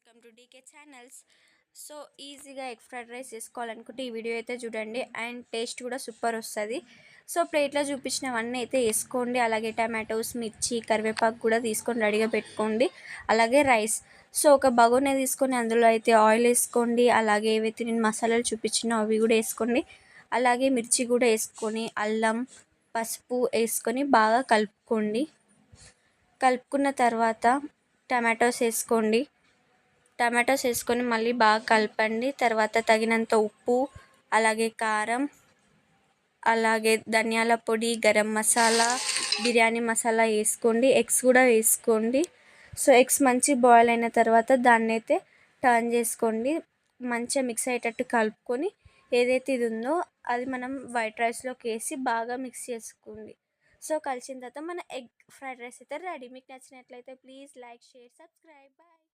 Welcome to DK channels. So ఈజీగా egg fried rice చేసుకోవాలనుకుంటే ఈ వీడియో అయితే చూడండి, అండ్ టేస్ట్ కూడా సూపర్ వస్తుంది. సో ప్లేట్లో చూపించినవన్నీ అయితే వేసుకోండి. అలాగే టమాటోస్, మిర్చి, కరివేపాకు కూడా తీసుకొని రెడీగా పెట్టుకోండి. అలాగే రైస్. సో ఒక బగోనే తీసుకొని అందులో అయితే ఆయిల్ వేసుకోండి. అలాగే ఏవైతే నేను మసాలాలు చూపించినా అవి కూడా వేసుకోండి. అలాగే మిర్చి కూడా వేసుకొని అల్లం, పసుపు వేసుకొని బాగా కలుపుకోండి. కలుపుకున్న తర్వాత టమాటోస్ వేసుకోండి. టమాటోస్ వేసుకొని మళ్ళీ బాగా కలపండి. తర్వాత తగినంత ఉప్పు, అలాగే కారం, అలాగే ధనియాల పొడి, గరం మసాలా, బిర్యానీ మసాలా వేసుకోండి. ఎగ్స్ కూడా వేసుకోండి. సో ఎగ్స్ మంచి బాయిల్ అయిన తర్వాత దాన్ని అయితే టర్న్ చేసుకోండి. మంచిగా మిక్స్ అయ్యేటట్టు కలుపుకొని ఏదైతే ఇది ఉందో అది మనం వైట్ రైస్లోకి వేసి బాగా మిక్స్ చేసుకోండి. సో కలిసిన తర్వాత మన ఎగ్ ఫ్రైడ్ రైస్ అయితే రెడీ. మీకు నచ్చినట్లయితే please like, share, subscribe. Bye.